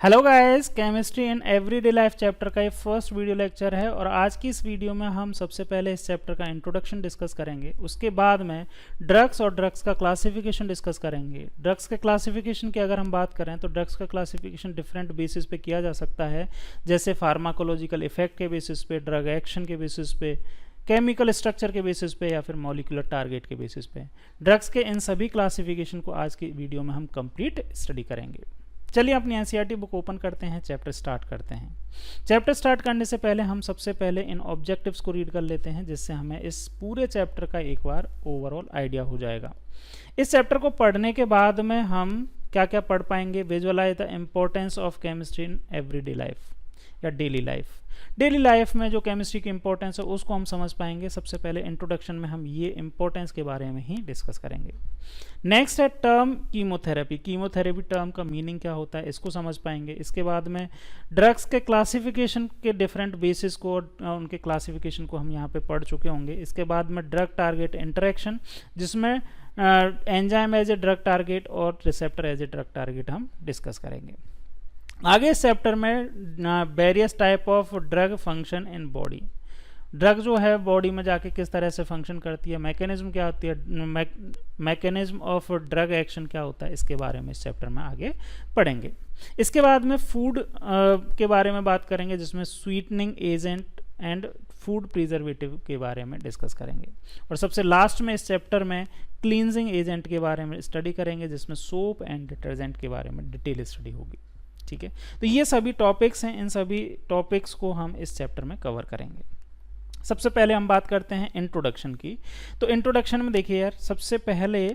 Hello guys, chemistry in everyday life chapter का ये first video lecture है और आज की इस वीडियो में हम सबसे पहले इस चैप्टर का इंट्रोडक्शन डिस्कस करेंगे। उसके बाद में ड्रग्स और ड्रग्स का क्लासिफिकेशन डिस्कस करेंगे। ड्रग्स के क्लासिफिकेशन की अगर हम बात करें तो ड्रग्स का क्लासिफिकेशन डिफरेंट बेसिस पे किया जा सकता है, जैसे फार्माकोलॉजिकल इफेक्ट के बेसिस पे, ड्रग एक्शन के बेसिस पे, केमिकल स्ट्रक्चर के बेसिस पे या फिर मॉलिक्यूलर टारगेट के बेसिस पे। ड्रग्स के इन सभी क्लासिफिकेशन को आज की वीडियो में हम कंप्लीट स्टडी करेंगे। चलिए अपनी एनसीईआरटी बुक ओपन करते हैं, चैप्टर स्टार्ट करते हैं। चैप्टर स्टार्ट करने से पहले हम सबसे पहले इन ऑब्जेक्टिव्स को रीड कर लेते हैं, जिससे हमें इस पूरे चैप्टर का एक बार ओवरऑल आइडिया हो जाएगा। इस चैप्टर को पढ़ने के बाद में हम क्या क्या पढ़ पाएंगे? Visualise the importance of chemistry in everyday life या डेली लाइफ। डेली लाइफ में जो केमिस्ट्री की इंपॉर्टेंस है उसको हम समझ पाएंगे। सबसे पहले इंट्रोडक्शन में हम ये इंपॉर्टेंस के बारे में ही डिस्कस करेंगे। नेक्स्ट है टर्म कीमोथेरेपी। कीमोथेरेपी टर्म का मीनिंग क्या होता है इसको समझ पाएंगे। इसके बाद में ड्रग्स के क्लासिफिकेशन के डिफरेंट बेसिस को और उनके क्लासिफिकेशन को हम यहाँ पे पढ़ चुके होंगे। इसके बाद में ड्रग टारगेट इंटरेक्शन, जिसमें enzyme as a drug target और receptor as a drug target हम डिस्कस करेंगे। आगे इस चैप्टर में various type of drug function in body. Drug जो है बॉडी में जाके किस तरह से फंक्शन करती है, मैकेनिज्म क्या होती है, मैकेनिज्म ऑफ ड्रग एक्शन क्या होता है, इसके बारे में इस चैप्टर में आगे पढ़ेंगे। इसके बाद में फूड के बारे में बात करेंगे, जिसमें sweetening agent and food preservative के बारे में डिस्कस करेंगे। और सबसे लास्ट में इस चैप्टर में क्लींजिंग एजेंट के बारे में स्टडी करेंगे, जिसमें सोप एंड डिटर्जेंट के बारे में डिटेल स्टडी होगी। ठीक है, तो ये सभी टॉपिक्स हैं, इन सभी टॉपिक्स को हम इस चैप्टर में कवर करेंगे। सबसे पहले हम बात करते हैं इंट्रोडक्शन की। तो इंट्रोडक्शन में देखिए यार, सबसे पहले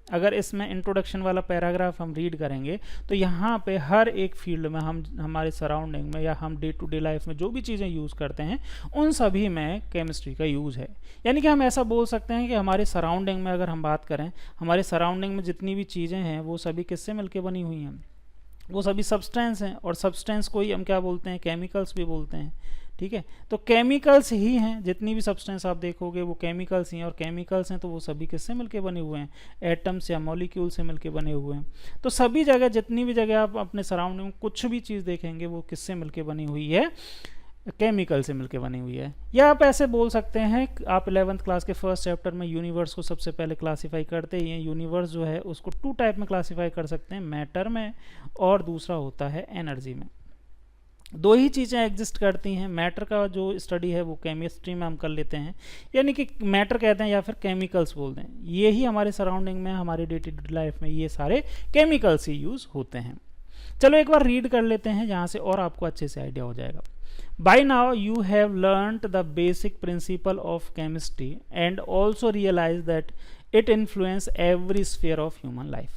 अगर इसमें इंट्रोडक्शन वाला पैराग्राफ हम रीड करेंगे तो यहाँ पे हर एक फील्ड में हम हमारे सराउंडिंग में या हम डे टू डे लाइफ में जो भी चीज़ें यूज़ करते हैं उन सभी में केमिस्ट्री का यूज़ है। यानी कि हम ऐसा बोल सकते हैं कि हमारे सराउंडिंग में अगर हम बात करें, हमारे सराउंडिंग में जितनी भी चीज़ें हैं वो सभी किससे मिलकर बनी हुई हैं? वो सभी सब्सटेंस हैं, और सब्सटेंस को ही हम क्या बोलते हैं? केमिकल्स भी बोलते हैं। ठीक है, तो केमिकल्स ही हैं, जितनी भी सब्सटेंस आप देखोगे वो केमिकल्स ही हैं, और केमिकल्स हैं तो वो सभी किससे मिलके बने हुए हैं? एटम्स या मॉलिक्यूल से मिलके बने हुए हैं। तो सभी जगह, जितनी भी जगह आप अपने सराउंडिंग में कुछ भी चीज़ देखेंगे वो किससे मिलके बनी हुई है? केमिकल से मिलके बनी हुई है। या आप ऐसे बोल सकते हैं, आप 11th क्लास के फर्स्ट चैप्टर में यूनिवर्स को सबसे पहले क्लासीफाई करते ही हैं। यूनिवर्स जो है उसको 2 टाइप में क्लासीफाई कर सकते हैं, मैटर में और दूसरा होता है एनर्जी में। 2 ही चीज़ें एग्जिस्ट करती हैं। मैटर का जो स्टडी है वो केमिस्ट्री में हम कर लेते हैं, यानी कि मैटर कहते हैं या फिर केमिकल्स बोलते हैं। ये ही हमारे सराउंडिंग में, हमारे डे टू डे लाइफ में ये सारे केमिकल्स ही यूज़ होते हैं। चलो एक बार रीड कर लेते हैं, जहाँ से और आपको अच्छे से आइडिया हो जाएगा। By now you have learnt the basic principle of chemistry and also realize that it influences every sphere of human life.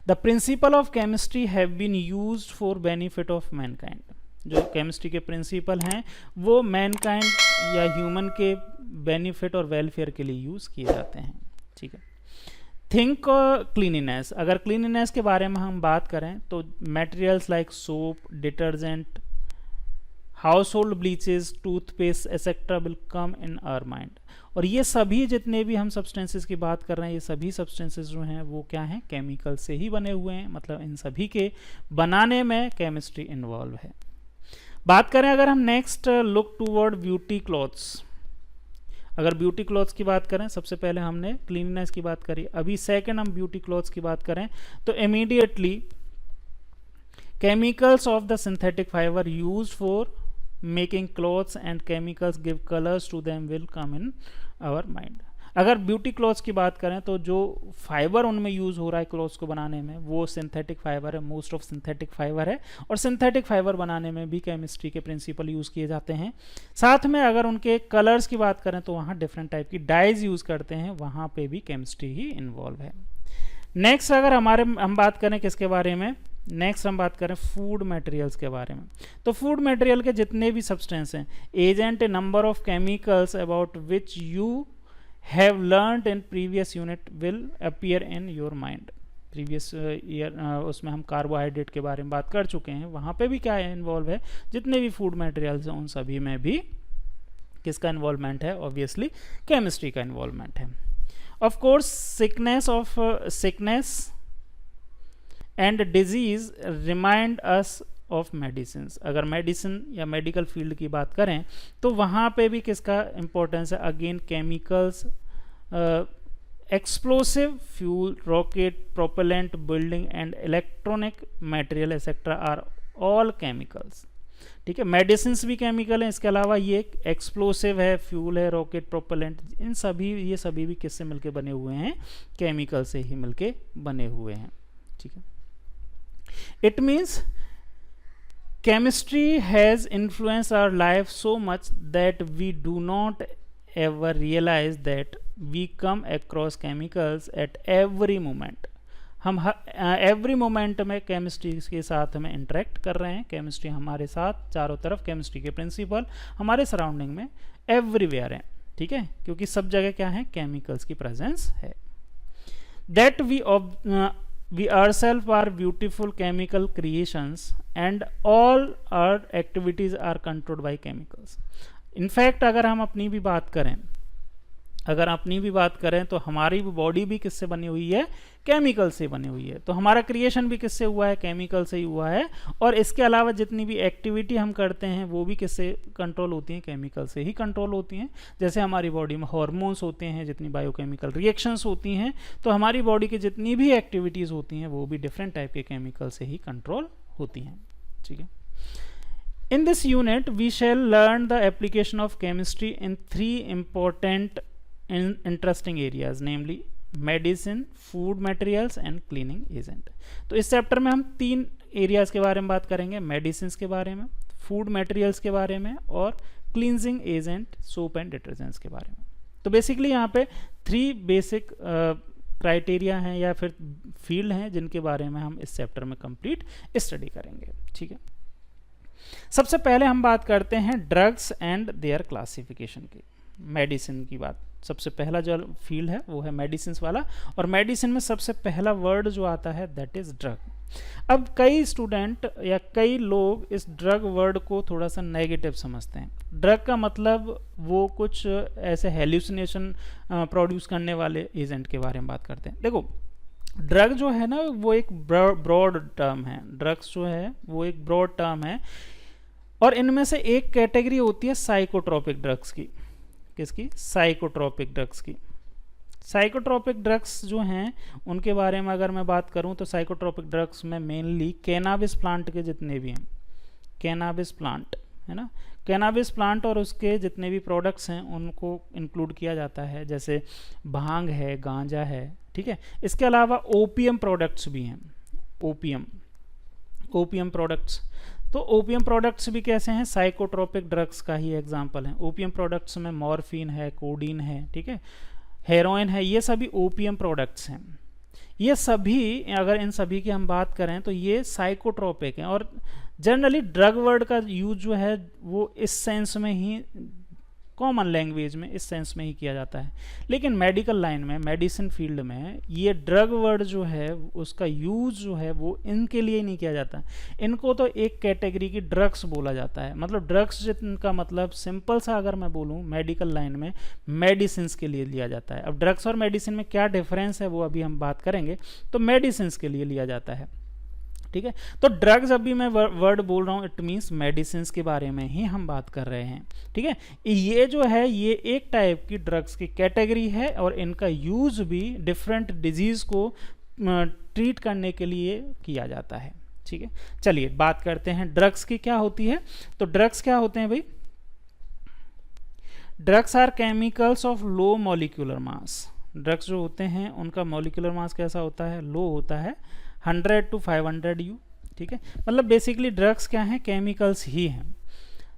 The principle of chemistry have been used for benefit of mankind. जो chemistry के principal हैं वो Mankind या human के benefit और welfare के लिए use किए जाते हैं। ठीक है, थिंक क्लीनिनेस। अगर क्लीनिनेस के बारे में हम बात करें तो materials like soap, detergent, household bleaches, toothpaste et cetera will come in our mind. और ये सभी जितने भी हम सब्सटेंसेस की बात कर रहे हैं, ये सभी सब्सटेंसेस जो हैं वो क्या हैं? केमिकल से ही बने हुए हैं। मतलब इन सभी के बनाने में केमिस्ट्री इन्वॉल्व है। बात करें अगर हम next look toward beauty clothes. अगर ब्यूटी क्लॉथ्स की बात करें, सबसे पहले हमने क्लीननेस की बात करी, अभी सेकंड हम ब्यूटी क्लॉथ्स की बात करें तो immediately chemicals of the synthetic fibre used for making clothes and chemicals give colours to them will come in our mind. अगर ब्यूटी क्लॉथ्स की बात करें तो जो फाइबर उनमें यूज़ हो रहा है क्लॉथ्स को बनाने में वो सिंथेटिक फाइबर है, मोस्ट ऑफ सिंथेटिक फाइबर है। और सिंथेटिक फाइबर बनाने में भी केमिस्ट्री के प्रिंसिपल यूज़ किए जाते हैं। साथ में अगर उनके कलर्स की बात करें तो वहाँ डिफरेंट टाइप की डाइज यूज़ करते हैं, वहाँ पे भी केमिस्ट्री ही इन्वॉल्व है। नेक्स्ट अगर हम बात करें किसके बारे में, नेक्स्ट हम बात करें फूड मटेरियल्स के बारे में। तो फूड मटेरियल के जितने भी सब्सटेंस हैं, agent A number of chemicals about which you have learned in previous unit will appear in your mind. Previous year उसमें हम कार्बोहाइड्रेट के बारे में बात कर चुके हैं, वहाँ पे भी क्या इन्वॉल्व है? जितने भी फूड मटेरियल्स हैं उन सभी में भी किसका इन्वॉल्वमेंट है? ऑब्वियसली केमिस्ट्री का इन्वॉल्वमेंट है। Of course sickness and disease remind us of medicine. अगर मेडिसिन या मेडिकल फील्ड की बात करें तो वहाँ पे भी किसका इंपॉर्टेंस है, again chemicals, explosive fuel, rocket, propellant, building and electronic material et cetera are all chemicals. ठीक है, मेडिसिन भी केमिकल हैं, इसके अलावा ये एक्सप्लोसिव है, फ्यूल है, रॉकेट, प्रोपेलेंट, इन सभी ये सभी भी किससे मिलके बने हुए हैं, केमिकल से ही मिलके बने हुए हैं। ठीक है, it means chemistry has influenced our life so much that we do not ever realize that we come across chemicals at every moment। हम एवरी मोमेंट में केमिस्ट्री के साथ में इंटरेक्ट कर रहे हैं, केमिस्ट्री हमारे साथ चारों तरफ, केमिस्ट्री के प्रिंसिपल हमारे सराउंडिंग में एवरीवेयर हैं। ठीक है, क्योंकि सब जगह क्या है, केमिकल्स की प्रेजेंस है। That we ourselves are beautiful chemical creations and all our activities are controlled by chemicals। in fact अगर हम अपनी भी बात करें तो हमारी बॉडी भी किससे बनी हुई है, केमिकल से बनी हुई है। तो हमारा क्रिएशन भी किससे हुआ है, केमिकल से ही हुआ है। और इसके अलावा जितनी भी एक्टिविटी हम करते हैं वो भी किससे कंट्रोल होती हैं, केमिकल से ही कंट्रोल होती हैं। जैसे हमारी बॉडी में हार्मोन्स होते हैं, जितनी बायोकेमिकल रिएक्शंस होती हैं, तो हमारी बॉडी की जितनी भी एक्टिविटीज़ होती हैं वो भी डिफरेंट टाइप के केमिकल से ही कंट्रोल होती हैं। ठीक है, in this unit we shall learn the application of chemistry in 3 important interesting areas, namely medicine, food materials and cleaning agent। तो इस चैप्टर में हम 3 एरियाज के बारे में बात करेंगे, मेडिसिन के बारे में, फूड मटेरियल्स के बारे में और cleansing agent, soap and detergents के बारे में। तो बेसिकली यहाँ पे 3 बेसिक क्राइटेरिया हैं या फिर फील्ड हैं जिनके बारे में हम इस चैप्टर में कंप्लीट स्टडी करेंगे। ठीक है, सबसे पहले हम बात करते हैं ड्रग्स एंड देयर क्लासिफिकेशन की। मेडिसिन की बात, सबसे पहला जो फील्ड है वो है मेडिसिन वाला, और मेडिसिन में सबसे पहला वर्ड जो आता है दैट इज ड्रग। अब कई स्टूडेंट या कई लोग इस ड्रग वर्ड को थोड़ा सा नेगेटिव समझते हैं। ड्रग का मतलब वो कुछ ऐसे हेल्यूसिनेशन प्रोड्यूस करने वाले एजेंट के बारे में बात करते हैं। देखो, ड्रग जो है ना वो एक ब्रॉड टर्म है, ड्रग्स जो है वो एक ब्रॉड टर्म है, और इनमें से एक कैटेगरी होती है साइकोट्रोपिक ड्रग्स की। किसकी? साइकोट्रोपिक ड्रग्स की। साइकोट्रोपिक ड्रग्स जो हैं उनके बारे में अगर मैं बात करूं तो साइकोट्रोपिक ड्रग्स में मेनली कैनाबिस प्लांट के जितने भी हैं, कैनाबिस प्लांट है ना, कैनाबिस प्लांट और उसके जितने भी प्रोडक्ट्स हैं उनको इंक्लूड किया जाता है, जैसे भांग है, गांजा है। ठीक है, इसके अलावा ओपीएम प्रोडक्ट्स भी हैं, ओपीएम प्रोडक्ट्स। तो ओपीएम प्रोडक्ट्स भी कैसे हैं, साइकोट्रोपिक ड्रग्स का ही एग्जांपल है। ओपीएम प्रोडक्ट्स में मॉर्फिन है, कोडीन है, ठीक है, हेरोइन है, ये सभी ओपीएम प्रोडक्ट्स हैं। ये सभी, अगर इन सभी की हम बात करें तो ये साइकोट्रोपिक हैं, और जनरली ड्रग वर्ड का यूज जो है वो इस सेंस में ही, कॉमन लैंग्वेज में इस सेंस में ही किया जाता है। लेकिन मेडिकल लाइन में, मेडिसिन फील्ड में ये ड्रग वर्ड जो है उसका यूज जो है वो इनके लिए नहीं किया जाता। इनको तो एक कैटेगरी की ड्रग्स बोला जाता है। मतलब ड्रग्स जिनका मतलब सिंपल सा अगर मैं बोलूँ मेडिकल लाइन में मेडिसिन के लिए लिया जाता है। अब ड्रग्स और मेडिसिन में क्या डिफरेंस है वो अभी हम बात करेंगे। तो मेडिसिन के लिए लिया जाता है, ठीक है। तो ड्रग्स अभी मैं वर्ड बोल रहा हूँ, इट मीन्स मेडिसिन के बारे में ही हम बात कर रहे हैं, ठीक है। ये जो है ये एक टाइप की ड्रग्स की कैटेगरी है, और इनका यूज भी डिफरेंट डिजीज को ट्रीट करने के लिए किया जाता है, ठीक है। चलिए बात करते हैं ड्रग्स की क्या होती है। तो ड्रग्स क्या होते हैं भाई? Drugs are chemicals of low molecular mass. Drugs जो होते हैं उनका मॉलिक्यूलर मास कैसा होता है? लो होता है, 100 to 500 U, ठीक है। मतलब बेसिकली ड्रग्स क्या हैं? केमिकल्स ही हैं।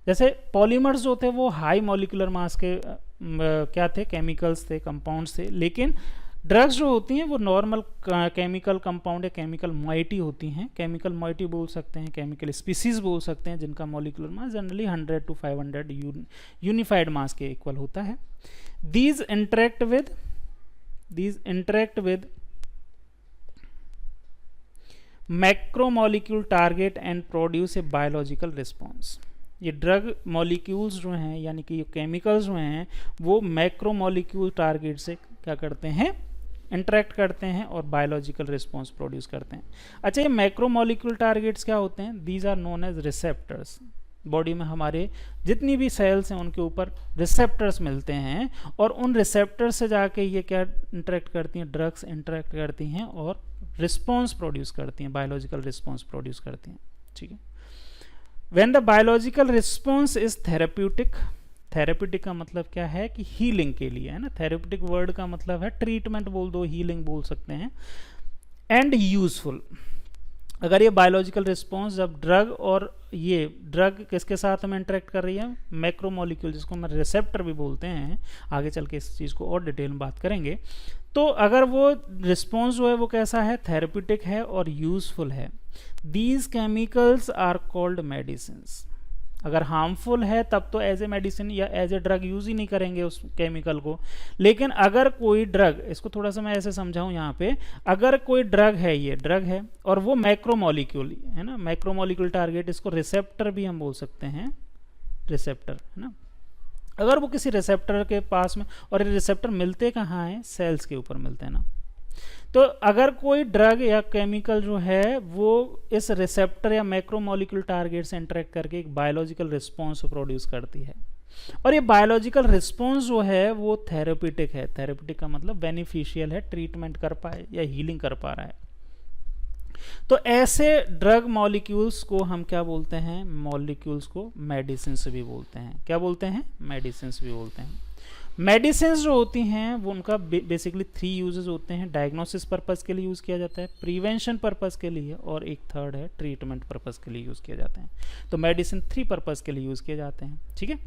जैसे पॉलीमर्स जो थे वो हाई मॉलिक्यूलर मास के क्या थे? केमिकल्स थे, कंपाउंड्स थे। लेकिन ड्रग्स जो होती हैं वो नॉर्मल केमिकल कंपाउंड या केमिकल मॉइटी होती हैं। केमिकल मॉइटी बोल सकते हैं, केमिकल स्पीसीज बोल सकते हैं, जिनका molecular mass generally 100 to 500 unified mass के इक्वल होता है। These interact with macromolecule target and produce a biological response. ये ड्रग मॉलिक्यूल्स जो हैं, यानी कि केमिकल्स जो हैं, वो मैक्रोमोलिक्यूल टारगेट से क्या करते हैं? इंटरेक्ट करते हैं और बायोलॉजिकल रिस्पॉन्स प्रोड्यूस करते हैं। अच्छा, ये मैक्रोमोलिक्यूल टारगेट्स क्या होते हैं? These are known as receptors. Body में हमारे जितनी भी सेल्स हैं उनके ऊपर रिसेप्टर्स मिलते हैं और उन रिसेप्टर्स से जाके ये क्या इंटरेक्ट करती हैं? ड्रग्स इंटरेक्ट करती हैं और रिस्पॉन्स प्रोड्यूस करती हैं, बायोलॉजिकल रिस्पॉन्स प्रोड्यूस करती हैं। ठीक है, when the biological response is therapeutic, therapeutic का मतलब क्या है कि हीलिंग के लिए, है ना। थेरेप्यूटिक वर्ड का मतलब है ट्रीटमेंट बोल दो, हीलिंग बोल सकते हैं, एंड यूजफुल। अगर ये बायोलॉजिकल रिस्पॉन्स जब ड्रग और ये ड्रग किसके साथ में इंटरेक्ट कर रही है? मैक्रोमोलिक्यूल, जिसको हम रिसेप्टर भी बोलते हैं, आगे चल के इस चीज़ को और डिटेल में बात करेंगे। तो अगर वो रिस्पॉन्स जो है वो कैसा है? थेरेप्यूटिक है और यूजफुल है। These chemicals are called medicines. अगर हार्मफुल है तब तो एज ए मेडिसिन या एज ए ड्रग यूज ही नहीं करेंगे उस केमिकल को। लेकिन अगर कोई ड्रग, इसको थोड़ा सा मैं ऐसे समझाऊं यहाँ पे, अगर कोई ड्रग है, ये ड्रग है और वो मैक्रोमोलिक्यूल है ना, मैक्रोमोलिक्यूल टारगेट, इसको रिसेप्टर भी हम बोल सकते हैं, रिसेप्टर, है ना। अगर वो किसी रिसेप्टर के पास में, और ये रिसेप्टर मिलते कहाँ हैं? सेल्स के ऊपर मिलते हैं ना। तो अगर कोई ड्रग या केमिकल जो है वो इस रिसेप्टर या मैक्रोमोलिक्यूल टारगेट से इंटरेक्ट करके एक बायोलॉजिकल रिस्पॉन्स प्रोड्यूस करती है, और ये बायोलॉजिकल रिस्पॉन्स जो है वो थेरेप्यूटिक है। थेरेप्यूटिक का मतलब बेनिफिशियल है, ट्रीटमेंट कर पाए या हीलिंग कर पा रहा है। तो ऐसे ड्रग मॉलिक्यूल्स को हम क्या बोलते हैं? मॉलिक्यूल्स को मेडिसिन्स भी बोलते हैं। क्या बोलते हैं? मेडिसिन्स भी बोलते हैं। मेडिसिन्स जो होती हैं वो उनका बेसिकली 3 यूजेस होते हैं। डायग्नोसिस पर्पस के लिए यूज़ किया जाता है, प्रिवेंशन पर्पस के लिए, और एक थर्ड है ट्रीटमेंट पर्पस के लिए यूज़ किया जाते हैं। तो मेडिसिन 3 पर्पस के लिए यूज़ किए जाते हैं। ठीक है,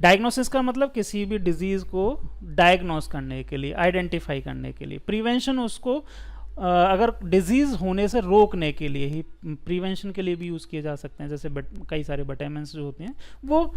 डायग्नोसिस का मतलब किसी भी डिजीज़ को डायग्नोस करने के लिए, आइडेंटिफाई करने के लिए। प्रिवेंशन उसको अगर डिजीज़ होने से रोकने के लिए ही, प्रिवेंशन के लिए भी यूज़ किए जा सकते हैं। जैसे कई सारे विटामिन्स जो होते हैं वो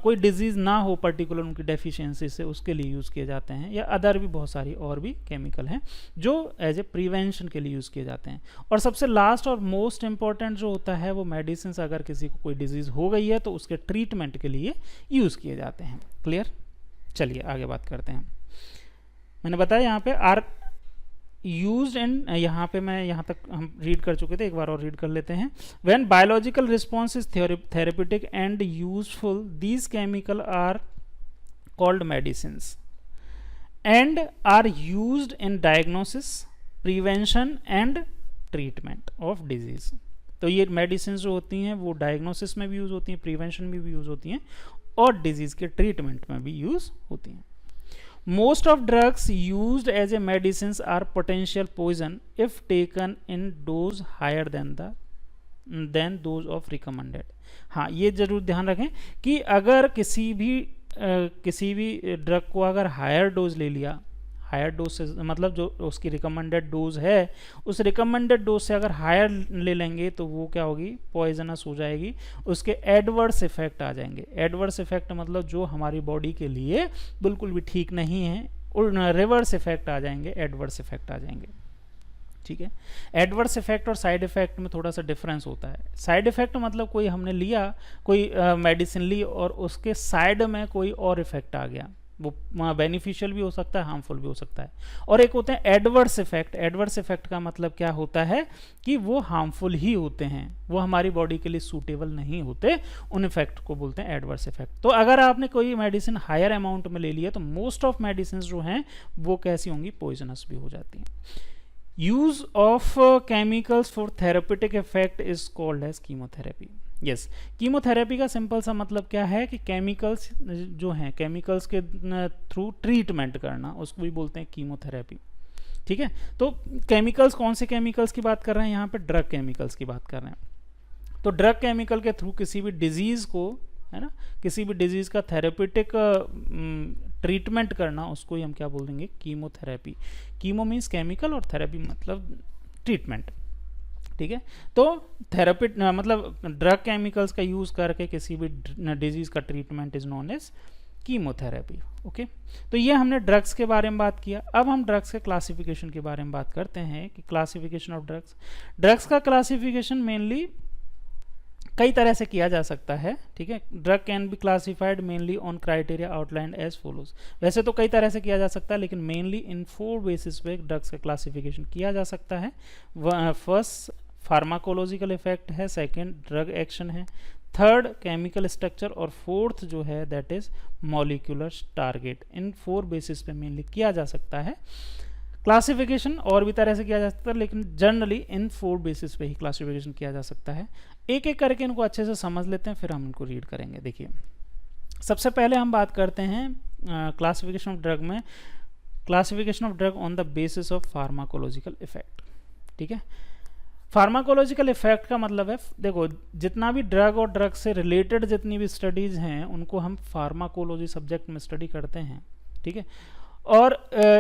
कोई डिजीज़ ना हो पर्टिकुलर उनकी डेफिशिएंसी से, उसके लिए यूज़ किए जाते हैं। या अदर भी बहुत सारी और भी केमिकल हैं जो एज ए प्रिवेंशन के लिए यूज़ किए जाते हैं। और सबसे लास्ट और मोस्ट इंपॉर्टेंट जो होता है वो मेडिसिन, अगर किसी को कोई डिजीज़ हो गई है तो उसके ट्रीटमेंट के लिए यूज़ किए जाते हैं। क्लियर? चलिए आगे बात करते हैं। मैंने बताया यहाँ पे आर यूज्ड एंड, यहाँ पे मैं यहाँ तक हम रीड कर चुके थे, एक बार और रीड कर लेते हैं। When biological response is therapeutic and useful, these chemical are called medicines and are used in diagnosis, prevention and treatment of disease. तो ये मेडिसिन जो होती हैं वो डायग्नोसिस में भी यूज़ होती हैं, प्रिवेंशन में भी यूज़ होती हैं, और डिजीज़ के ट्रीटमेंट में भी यूज़ होती हैं। Most of drugs used as a medicines are potential poison if taken in dose higher than those of recommended. हाँ, ये जरूर ध्यान रखें कि अगर किसी भी ड्रग को अगर हायर डोज ले लिया, हायर डोज से मतलब जो उसकी रिकमेंडेड डोज है, उस रिकमेंडेड डोज से अगर हायर ले लेंगे तो वो क्या होगी? पॉइजनस हो जाएगी, उसके एडवर्स इफेक्ट आ जाएंगे। एडवर्स इफेक्ट मतलब जो हमारी बॉडी के लिए बिल्कुल भी ठीक नहीं है, रिवर्स इफेक्ट आ जाएंगे, एडवर्स इफेक्ट आ जाएंगे। ठीक है, एडवर्स इफेक्ट और साइड इफेक्ट में थोड़ा सा डिफरेंस होता है। साइड इफेक्ट मतलब कोई हमने लिया, कोई मेडिसिन ली और उसके साइड में कोई और इफेक्ट आ गया, वो बेनिफिशियल भी हो सकता है, हार्मफुल भी हो सकता है। और एक होते हैं एडवर्स इफेक्ट। एडवर्स इफेक्ट का मतलब क्या होता है कि वो हार्मफुल ही होते हैं, वो हमारी बॉडी के लिए सूटेबल नहीं होते, उन इफेक्ट को बोलते हैं एडवर्स इफेक्ट। तो अगर आपने कोई मेडिसिन हायर अमाउंट में ले लिया तो मोस्ट ऑफ मेडिसिन जो हैं वो कैसी होंगी? पॉइजनस भी हो जाती हैं। Use of chemicals for therapeutic effect is called as chemotherapy. Yes, chemotherapy का सिंपल सा मतलब क्या है कि केमिकल्स जो हैं, केमिकल्स के थ्रू ट्रीटमेंट करना, उसको भी बोलते हैं कीमोथेरेपी। ठीक है, तो केमिकल्स, कौन से केमिकल्स की बात कर रहे हैं यहाँ पे? ड्रग केमिकल्स की बात कर रहे हैं। तो ड्रग केमिकल के थ्रू किसी भी डिजीज़ को, है ना, किसी भी डिजीज़ का थेरेप्यूटिक ट्रीटमेंट करना, उसको ही हम क्या बोल देंगे? कीमोथेरेपी। कीमो मीन्स केमिकल और थेरेपी मतलब ट्रीटमेंट। ठीक है, तो थेरेपी मतलब ड्रग केमिकल्स का यूज़ करके किसी भी डिजीज़ का treatment is known as chemotherapy. Okay, तो ये हमने ड्रग्स के बारे में बात किया। अब हम ड्रग्स के क्लासिफिकेशन के बारे में बात करते हैं कि क्लासिफिकेशन ऑफ ड्रग्स। ड्रग्स का क्लासिफिकेशन मेनली कई तरह से किया जा सकता है, ठीक है। Drug can be classified mainly on criteria outlined as follows. वैसे तो कई तरह से किया जा सकता है, लेकिन मेनली इन 4 बेसिस पे ड्रग्स का क्लासिफिकेशन किया जा सकता है। फर्स्ट फार्माकोलॉजिकल इफेक्ट है, सेकंड ड्रग एक्शन है, थर्ड केमिकल स्ट्रक्चर, और फोर्थ जो है that is molecular target. In 4 basis पे मेनली किया जा सकता है। क्लासिफिकेशन और भी तरह से किया जा सकता है, लेकिन जनरली इन 4 बेसिस पे ही क्लासिफिकेशन किया जा सकता है। एक एक करके इनको अच्छे से समझ लेते हैं, फिर हम इनको रीड करेंगे। देखिए, सबसे पहले हम बात करते हैं क्लासिफिकेशन ऑफ ड्रग में, classification of drug on the basis of pharmacological effect, ठीक है। फार्माकोलॉजिकल इफेक्ट का मतलब है, देखो जितना भी ड्रग और ड्रग से रिलेटेड जितनी भी स्टडीज़ हैं उनको हम फार्माकोलॉजी सब्जेक्ट में स्टडी करते हैं, ठीक है। और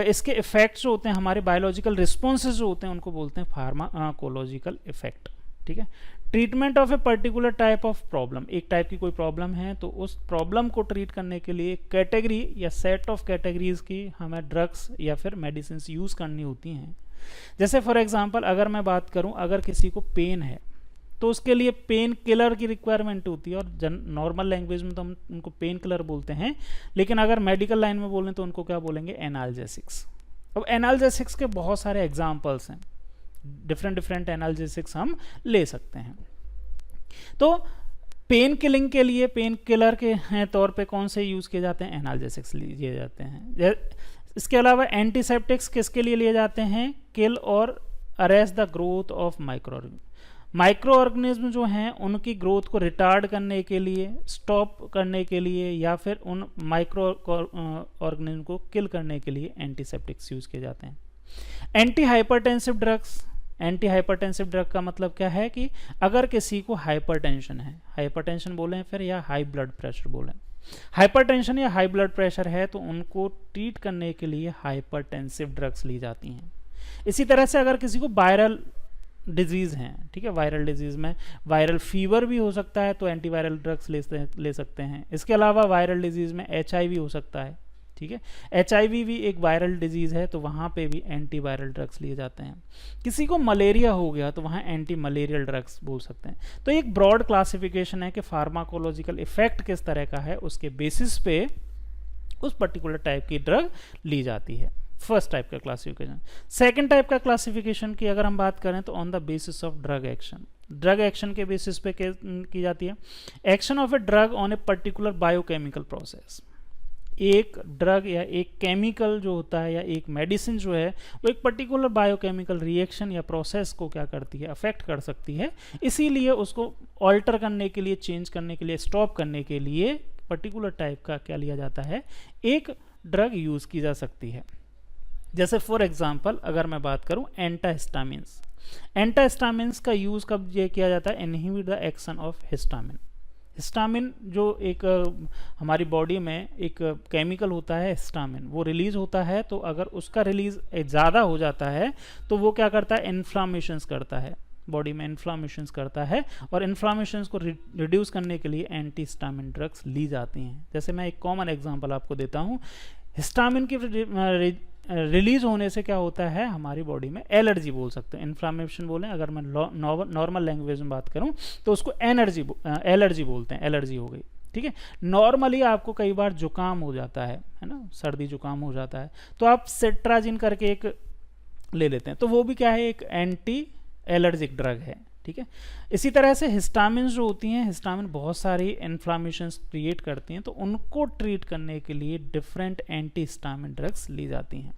इसके इफेक्ट्स जो होते हैं, हमारे बायोलॉजिकल रिस्पॉन्सेज जो होते हैं, उनको बोलते हैं फार्माकोलॉजिकल इफेक्ट, ठीक है। Treatment of a particular type of problem, एक टाइप की कोई प्रॉब्लम है तो उस प्रॉब्लम को ट्रीट करने के लिए कैटेगरी या सेट ऑफ कैटेगरीज की हमें ड्रग्स या फिर मेडिसिन यूज़ करनी होती हैं। जैसे फॉर एग्जांपल अगर मैं बात करूं, अगर किसी को पेन है तो उसके लिए पेन किलर की रिक्वायरमेंट होती है, और नॉर्मल लैंग्वेज में तो हम उनको पेन किलर बोलते हैं, लेकिन अगर मेडिकल लाइन में बोलें तो उनको क्या बोलेंगे, एनाल्जेसिक्स। अब एनाल्जेसिक्स के बहुत सारे एग्जाम्पल्स हैं, डिफरेंट एनाल्जेसिक्स हम ले सकते हैं। तो पेन किलिंग के लिए पेन किलर के तौर पे कौन से यूज़ किए जाते हैं, एनाल्जेसिक्स लिए जाते हैं। इसके अलावा एंटीसेप्टिक्स किसके लिए लिए जाते हैं, किल और arrest the growth of micro organism जो हैं उनकी ग्रोथ को रिटार्ड करने के लिए, स्टॉप करने के लिए, या फिर उन माइक्रो ऑर्गेनिज्म को किल करने के लिए एंटीसेप्टिक्स यूज़ किए जाते हैं। Anti hypertensive drugs, anti hypertensive drug का मतलब क्या है कि अगर किसी को हाइपरटेंशन है, हाइपरटेंशन बोलें फिर, या हाई ब्लड प्रेशर बोलें, हाइपरटेंशन या हाई ब्लड प्रेशर है तो उनको ट्रीट करने के लिए हाइपरटेंसिव ड्रग्स ली जाती हैं। इसी तरह से अगर किसी को वायरल डिजीज़ हैं, ठीक है, वायरल डिजीज़ में वायरल फीवर भी हो सकता है तो एंटीवायरल ड्रग्स ले सकते हैं। इसके अलावा वायरल डिजीज़ में HIV हो सकता है, ठीक है, HIV भी एक वायरल डिजीज़ है तो वहाँ पे भी एंटीवायरल ड्रग्स लिए जाते हैं। किसी को मलेरिया हो गया तो वहाँ एंटी मलेरियल ड्रग्स बोल सकते हैं। तो एक ब्रॉड क्लासिफिकेशन है कि फार्माकोलॉजिकल इफेक्ट किस तरह का है, उसके बेसिस पे उस पर्टिकुलर टाइप की ड्रग ली जाती है। फर्स्ट टाइप का क्लासिफिकेशन। सेकंड टाइप का क्लासिफिकेशन की अगर हम बात करें तो on the basis of drug action, drug action के बेसिस पे की जाती है। Action of a drug on a particular biochemical process, एक ड्रग या एक केमिकल जो होता है या एक मेडिसिन जो है वो एक पर्टिकुलर बायोकेमिकल रिएक्शन या प्रोसेस को क्या करती है, अफेक्ट कर सकती है। इसीलिए उसको ऑल्टर करने के लिए, चेंज करने के लिए, स्टॉप करने के लिए पर्टिकुलर टाइप का क्या लिया जाता है, एक ड्रग यूज़ की जा सकती है। जैसे फॉर एग्जांपल अगर मैं बात करूं एंटाहिस्टामिन्स, एंटाहिस्टामिन्स का यूज़ कब ये किया जाता है, inhibit the action of histamine. Histamine जो एक हमारी बॉडी में एक केमिकल होता है हिस्टामिन, वो रिलीज होता है, तो अगर उसका रिलीज ज़्यादा हो जाता है तो वो क्या करता है, इन्फ्लामेशंस करता है, बॉडी में इन्फ्लामेशंस करता है, और इन्फ्लामेशंस को रिड्यूस करने के लिए एंटी हिस्टामिन ड्रग्स ली जाती हैं। जैसे मैं एक कॉमन एग्जांपल आपको देता हूँ, हिस्टामिन की रिलीज होने से क्या होता है, हमारी बॉडी में एलर्जी बोल सकते हैं, इन्फ्लामेशन बोलें, अगर मैं नॉर्मल लैंग्वेज में बात करूं तो उसको एलर्जी बोलते हैं, एलर्जी हो गई, ठीक है। नॉर्मली आपको कई बार जुकाम हो जाता है ना, सर्दी जुकाम हो जाता है, तो आप सेट्राजिन करके एक ले लेते हैं, तो वो भी क्या है, एक एंटी एलर्जिक ड्रग है, ठीक है। इसी तरह से हिस्टामिन जो होती हैं, हिस्टामिन बहुत सारी इन्फ्लामेशंस क्रिएट करती हैं, तो उनको ट्रीट करने के लिए डिफरेंट एंटी हिस्टामिन ड्रग्स ली जाती हैं,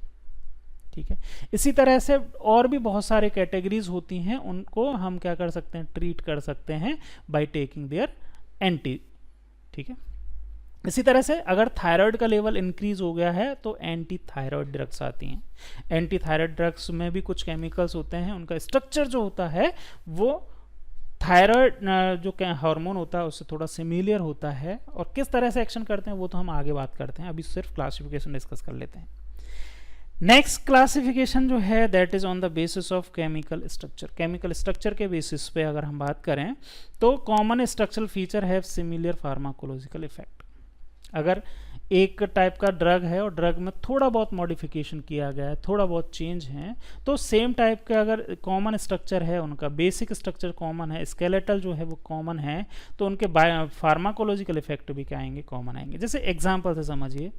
ठीक है। इसी तरह से और भी बहुत सारे कैटेगरीज होती हैं, उनको हम क्या कर सकते हैं, ट्रीट कर सकते हैं बाय टेकिंग देयर एंटी, ठीक है। इसी तरह से अगर थायराइड का लेवल इंक्रीज हो गया है तो एंटी थायराइड ड्रग्स आती हैं। एंटी थायराइड ड्रग्स में भी कुछ केमिकल्स होते हैं, उनका स्ट्रक्चर जो होता है वो थायराइड जो हार्मोन होता है उससे थोड़ा सिमिलर होता है, और किस तरह से एक्शन करते हैं वो तो हम आगे बात करते हैं, अभी सिर्फ क्लासिफिकेशन डिस्कस कर लेते हैं। नेक्स्ट क्लासिफिकेशन जो है that is on the basis of chemical structure. Chemical structure के बेसिस पे अगर हम बात करें तो common structural feature have similar pharmacological effect. अगर एक टाइप का ड्रग है और ड्रग में थोड़ा बहुत मॉडिफिकेशन किया गया है, थोड़ा बहुत चेंज है, तो सेम टाइप का अगर कॉमन स्ट्रक्चर है, उनका बेसिक स्ट्रक्चर कॉमन है, स्केलेटल जो है वो कॉमन है, तो उनके फार्माकोलॉजिकल इफेक्ट भी क्या आएंगे, कॉमन आएंगे। जैसे एग्जाम्पल से समझिए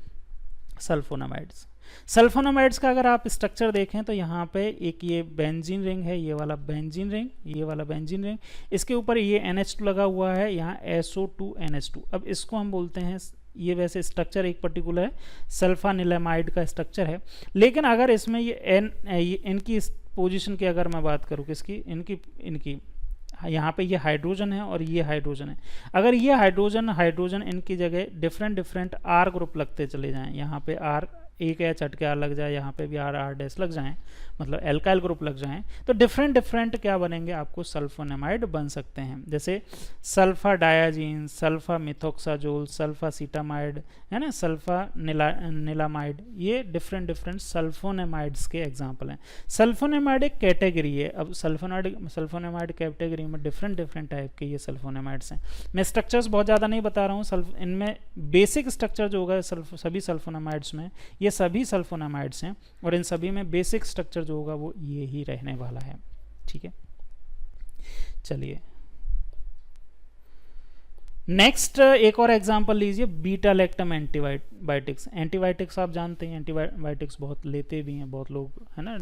सल्फोनामाइड्स। सल्फोनामाइड्स का अगर आप स्ट्रक्चर देखें तो यहाँ पे एक ये बेंजीन रिंग है, ये वाला बेंजीन रिंग, ये वाला बेंजीन रिंग, इसके ऊपर ये NH2 लगा हुआ है, यहाँ SO2 NH2। अब इसको हम बोलते हैं, ये वैसे स्ट्रक्चर एक पर्टिकुलर सल्फानिलामाइड का स्ट्रक्चर है, लेकिन अगर इसमें ये इनकी पोजीशन की अगर मैं बात करूँ, किसकी, इनकी यहाँ पे ये हाइड्रोजन है और ये हाइड्रोजन है, अगर ये हाइड्रोजन इनकी जगह डिफरेंट R ग्रुप लगते चले जाएं, यहाँ पे R एक H हट के R लग जाए, यहाँ पे भी R लग जाएं, मतलब एल्काइल ग्रुप लग जाएं, तो डिफरेंट क्या बनेंगे, आपको सल्फोनेमाइड बन सकते हैं। जैसे सल्फा डायाजीन, सल्फा मिथोक्साजोल, सल्फा सीटामाइड, है ना, सल्फा निलामाइड, ये डिफरेंट सल्फोनेमाइड्स के एग्जाम्पल हैं। सल्फोनेमाइड एक कैटेगरी है। अब सल्फोनेमाइड कैटेगरी में डिफरेंट टाइप के ये सल्फोनेमाइड्स हैं। मैं स्ट्रक्चर्स बहुत ज़्यादा नहीं बता रहा हूँ, इनमें बेसिक स्ट्रक्चर जो होगा सभी सल्फोनेमाइड्स में, ये सभी सल्फोनामाइड्स हैं और इन सभी में बेसिक स्ट्रक्चर जो होगा वो ये ही रहने वाला है। ठीक है, चलिए नेक्स्ट एक और एग्जांपल लीजिए, बीटा लैक्टम एंटीबायोटिक्स। एंटीबायोटिक्स आप जानते हैं, एंटीबायोटिक्स बहुत लेते भी हैं बहुत लोग, है ना,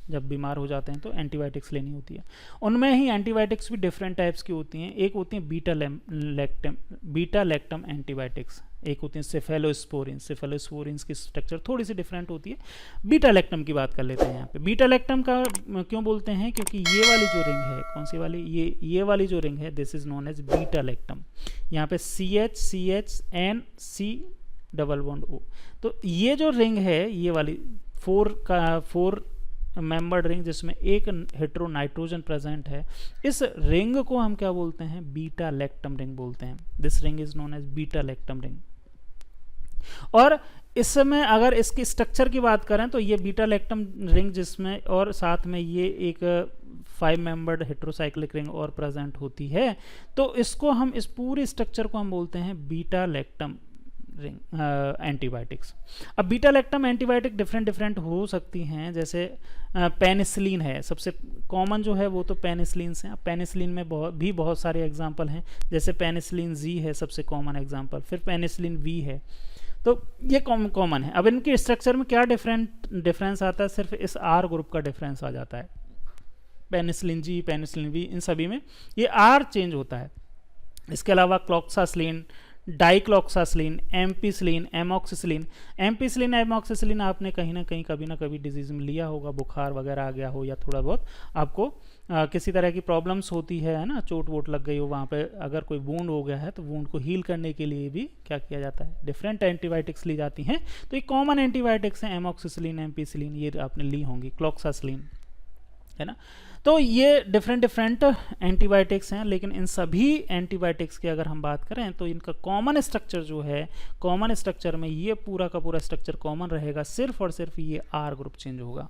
जब बीमार हो जाते हैं तो एंटीबायोटिक्स लेनी होती है। उनमें ही एंटीबायोटिक्स भी डिफरेंट टाइप्स की होती हैं। एक होती हैं बीटा लैक्टम एंटीबायोटिक्स, एक होती है सेफेलोस्पोरिन की स्ट्रक्चर थोड़ी सी डिफरेंट होती है। बीटा लैक्टम की बात कर लेते हैं। यहाँ पे बीटा लैक्टम का क्यों बोलते हैं, क्योंकि ये वाली जो रिंग है, कौन सी वाली, ये वाली जो रिंग है, this is known as beta lactam. यहाँ पे CH N C double bond O, तो ये जो रिंग है, ये वाली 4 मेंबर्ड रिंग जिसमें एक हेटेरो नाइट्रोजन प्रेजेंट है, इस रिंग को हम क्या बोलते हैं, बीटा लैक्टम रिंग बोलते हैं। This ring is known as beta lactam ring. और इस समय अगर इसकी स्ट्रक्चर की बात करें तो ये बीटा लैक्टम रिंग जिसमें और साथ में ये एक 5 मेंबर्ड हेटेरोसाइक्लिक रिंग और प्रेजेंट होती है, तो इसको हम, इस पूरी स्ट्रक्चर को हम बोलते हैं बीटा लैक्टम रिंग एंटीबायोटिक्स। अब बीटा लैक्टम एंटीबायोटिक डिफरेंट हो सकती हैं। जैसे पेनिसिलिन है, सबसे कॉमन जो है वो तो पेनिसिलिन हैं। अब पेनिसिलिन में बहुत सारे एग्जांपल हैं, जैसे पेनिसिलिन जी है सबसे कॉमन एग्जांपल, फिर पेनिसिलिन वी है, तो ये कॉमन है। अब इनके स्ट्रक्चर में क्या डिफरेंस आता है, सिर्फ इस R ग्रुप का डिफरेंस आ जाता है। पेनिसिलिन जी, पेनिसिलिन वी, इन सभी में ये R चेंज होता है। इसके अलावा क्लॉक्सासिलिन, डाइक्लॉक्सासिलिन, एम्पिसिलिन, एमोक्सिसिलिन आपने कहीं ना कहीं कभी ना कभी डिजीज में लिया होगा, बुखार वगैरह आ गया हो या थोड़ा बहुत आपको किसी तरह की प्रॉब्लम्स होती है ना, चोट वोट लग गई हो, वहाँ पे अगर कोई वूंड हो गया है तो वूंड को हील करने के लिए भी क्या किया जाता है, डिफरेंट एंटीबायोटिक्स ली जाती हैं। तो ये कॉमन एंटीबायोटिक्स हैं, एमोक्सिसिलिन, एम्पिसिलिन, ये आपने ली होंगी, क्लॉक्सासिलिन, है ना। तो ये डिफरेंट एंटीबायोटिक्स हैं, लेकिन इन सभी एंटीबायोटिक्स की अगर हम बात करें तो इनका कॉमन स्ट्रक्चर जो है, कॉमन स्ट्रक्चर में ये पूरा का पूरा स्ट्रक्चर कॉमन रहेगा, सिर्फ और सिर्फ ये R ग्रुप चेंज होगा।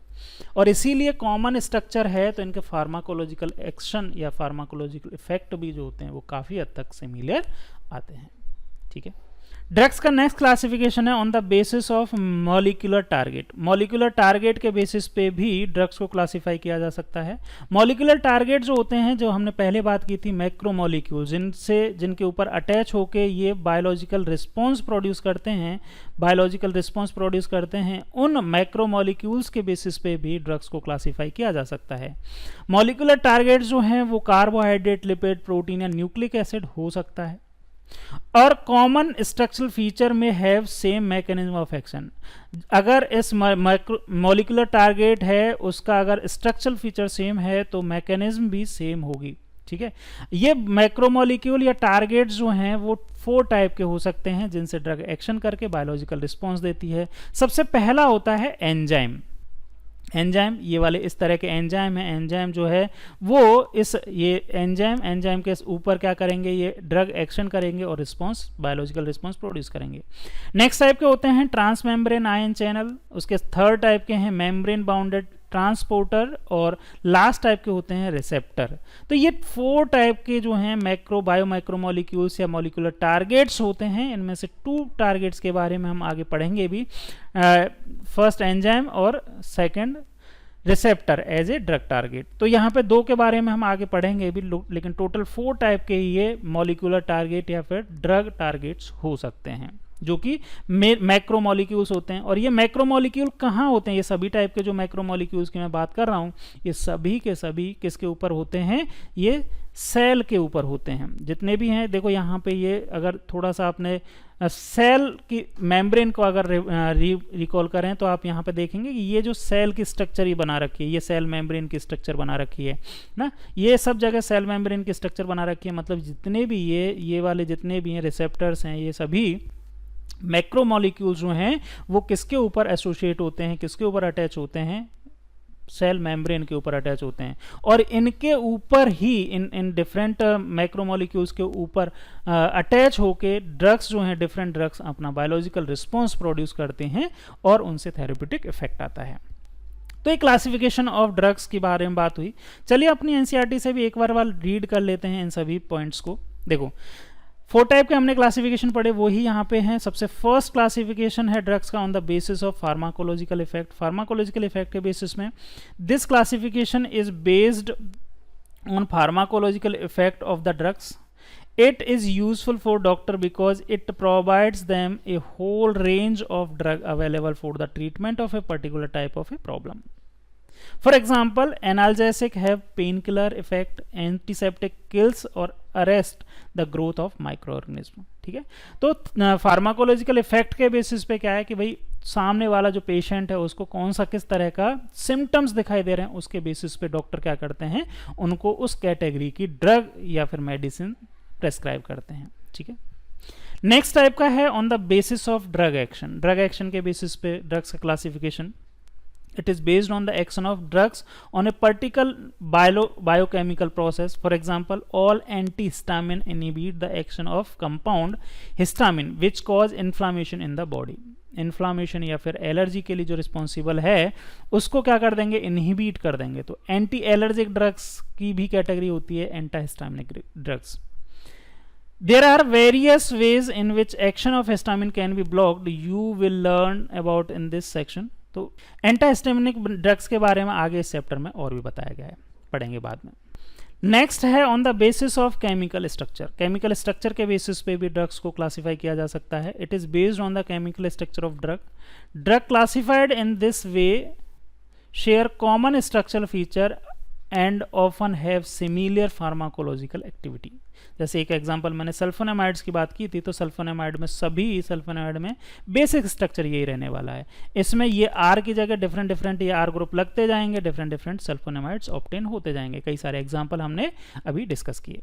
और इसीलिए कॉमन स्ट्रक्चर है तो इनके फार्माकोलॉजिकल एक्शन या फार्माकोलॉजिकल इफेक्ट भी जो होते हैं वो काफ़ी हद तक सिमिलर आते हैं। ठीक है, ड्रग्स का नेक्स्ट क्लासिफिकेशन है on the basis of molecular target. Molecular target के बेसिस पे भी ड्रग्स को क्लासिफाई किया जा सकता है। मॉलिक्यूलर टारगेट जो होते हैं, जो हमने पहले बात की थी, मैक्रोमॉलिक्यूल, जिनके ऊपर अटैच होके ये बायोलॉजिकल रिस्पॉन्स प्रोड्यूस करते हैं, उन मैक्रोमॉलिक्यूल्स के बेसिस पे भी ड्रग्स को क्लासिफाई किया जा सकता है। मॉलिक्यूलर टारगेट जो हैं वो कार्बोहाइड्रेट, लिपिड, प्रोटीन या न्यूक्लिक एसिड हो सकता है, और कॉमन स्ट्रक्चरल फीचर में have same mechanism of action. अगर इस मॉलिक्यूलर टारगेट है उसका अगर स्ट्रक्चरल फीचर सेम है तो मैकेनिज्म भी सेम होगी। ठीक है, ये मैक्रोमोलिक्यूल या टारगेट्स जो हैं वो 4 टाइप के हो सकते हैं जिनसे ड्रग एक्शन करके बायोलॉजिकल रिस्पॉन्स देती है। सबसे पहला होता है एंजाइम। ये वाले इस तरह के एंजाइम है। एंजाइम जो है वो ये एंजाइम के ऊपर क्या करेंगे, ये ड्रग एक्शन करेंगे और रिस्पॉन्स, बायोलॉजिकल रिस्पॉन्स प्रोड्यूस करेंगे। नेक्स्ट टाइप के होते हैं ट्रांसमेम्ब्रेन आयन चैनल। उसके थर्ड टाइप के हैं मेम्ब्रेन बाउंडेड ट्रांसपोर्टर और लास्ट टाइप के होते हैं रिसेप्टर। तो ये 4 टाइप के जो हैं बायोमाइक्रोमोलिक्यूल्स या मॉलिक्यूलर टारगेट्स होते हैं। इनमें से 2 टारगेट्स के बारे में हम आगे पढ़ेंगे भी, फर्स्ट एंजाइम और second receptor as a drug target. तो यहाँ पे 2 के बारे में हम आगे पढ़ेंगे भी, लेकिन टोटल 4 टाइप के ये मॉलिक्यूलर टारगेट या फिर ड्रग टारगेट्स हो सकते हैं, जो कि मैक्रोमोलिक्यूल्स होते हैं। और ये मैक्रोमोलिक्यूल कहाँ होते हैं? ये सभी टाइप के जो मैक्रोमोलिक्यूल्स की मैं बात कर रहा हूँ, ये सभी के सभी किसके ऊपर होते हैं? ये सेल के ऊपर होते हैं, जितने भी हैं। देखो यहाँ पे ये अगर थोड़ा सा आपने सेल की मेम्ब्रेन को अगर रिकॉल करें तो आप यहाँ पे देखेंगे कि ये जो सेल की स्ट्रक्चर ही बना रखी है, ये सेल मेम्ब्रेन की स्ट्रक्चर बना रखी है ना। ये सब जगह सेल मेम्ब्रेन की स्ट्रक्चर बना रखी है, मतलब जितने भी ये वाले जितने भी हैं रिसेप्टर्स हैं, ये सभी मैक्रोमोलिक्यूल्स जो हैं वो किसके ऊपर एसोसिएट होते हैं, किसके ऊपर अटैच होते हैं? सेल मेम्ब्रेन के ऊपर अटैच होते हैं। और इनके ऊपर ही इन डिफरेंट मैक्रोमोलिक्यूल्स के ऊपर अटैच होके ड्रग्स जो हैं, डिफरेंट ड्रग्स अपना बायोलॉजिकल रिस्पॉन्स प्रोड्यूस करते हैं और उनसे थेरेप्यूटिक इफेक्ट आता है। तो एक क्लासिफिकेशन ऑफ ड्रग्स के बारे में बात हुई। चलिए अपनी एनसीईआरटी से भी एक बार रीड कर लेते हैं इन सभी पॉइंट्स को। देखो 4 टाइप के हमने क्लासिफिकेशन पढ़े, वो ही यहाँ पे हैं। सबसे फर्स्ट क्लासिफिकेशन है ड्रग्स का on the basis of pharmacological effect. Pharmacological effect के बेसिस में this classification is based on pharmacological effect of the drugs. It is useful for doctor because it provides them a whole range of drug available for the treatment of a particular type of a problem. For example, analgesic have painkiller effect, antiseptic kills or arrest the growth of microorganism। ठीक है, तो pharmacological effect के basis पे क्या है कि भाई सामने वाला जो पेशेंट है उसको कौन सा किस तरह का सिम्टम्स दिखाई दे रहे हैं, उसके बेसिस पे डॉक्टर क्या करते हैं, उनको उस कैटेगरी की ड्रग या फिर मेडिसिन प्रेस्क्राइब करते हैं। ठीक है, नेक्स्ट टाइप का है on the basis of drug action. Drug action के बेसिस पे ड्रग्स का classification, it is based on the action of drugs on a particular biochemical process. For example, all antihistamine inhibit the action of compound histamine which cause inflammation in the body. Inflammation या फिर allergy के लिए जो responsible है उसको क्या कर देंगे, इनहिबिट कर देंगे। तो एंटी एलर्जिक ड्रग्स की भी कैटेगरी होती है एंटाहिस्टामिनिक drugs. There are various ways in which action of histamine can be blocked. You will learn about in this section. तो एंटाहिस्टामिनिक ड्रग्स के बारे में आगे इस चैप्टर में और भी बताया गया है, पढ़ेंगे बाद में। नेक्स्ट है on the basis of chemical structure. Chemical structure के बेसिस पे भी ड्रग्स को क्लासिफाई किया जा सकता है। It is based on the chemical structure of drug. Drug classified in this way share common structural feature and often have similar pharmacological activity. जैसे एक एग्जांपल मैंने सल्फोनेमाइड्स की बात की थी, तो सल्फोनेमाइड में सभी सल्फोनेमाइड में बेसिक स्ट्रक्चर यही रहने वाला है। इसमें ये आर की जगह डिफरेंट डिफरेंट ये आर ग्रुप लगते जाएंगे, डिफरेंट डिफरेंट सल्फोनेमाइड्स ऑब्टेन होते जाएंगे। कई सारे एग्जांपल हमने अभी डिस्कस किए।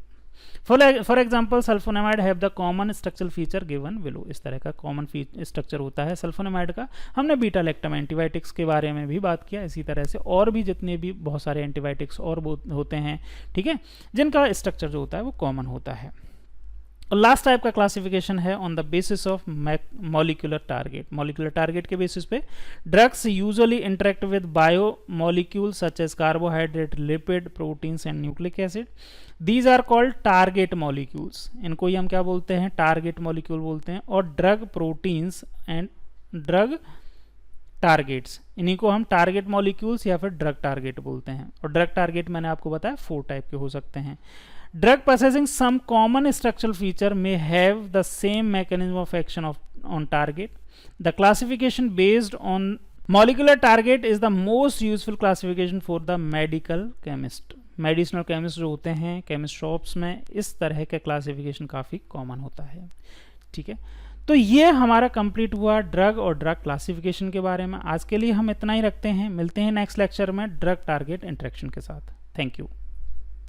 For example sulphonamide have the common structural feature given below. इस तरह का कॉमन स्ट्रक्चर होता है सल्फोनेमाइड का। हमने बीटा लैक्टम एंटीबायोटिक्स के बारे में भी बात किया। इसी तरह से और भी जितने भी बहुत सारे एंटीबायोटिक्स और होते हैं, ठीक है, जिनका स्ट्रक्चर जो होता है वो कॉमन होता है। और लास्ट टाइप का क्लासिफिकेशन है on the basis of molecular target. Molecular target के बेसिस पे drugs usually interact with biomolecule such as carbohydrate, lipid, proteins and nucleic acid. These are called target molecules. इनको ही हम क्या बोलते हैं, टारगेट मॉलिक्यूल बोलते हैं। और drug proteins and drug targets, इन्हीं को हम टारगेट मॉलिक्यूल्स या फिर ड्रग टारगेट बोलते हैं। और ड्रग टारगेट मैंने आपको बताया 4 टाइप के हो सकते हैं। Drug possessing some common structural feature may have the same mechanism of action on target. The classification based on molecular target is the most useful classification for the medical chemist. Medicinal chemist जो होते हैं chemist shops में, इस तरह का classification काफ़ी common होता है। ठीक है, तो ये हमारा कंप्लीट हुआ ड्रग और ड्रग क्लासिफिकेशन के बारे में। आज के लिए हम इतना ही रखते हैं, मिलते हैं नेक्स्ट लेक्चर में ड्रग टारगेट इंटरेक्शन के साथ। Thank you.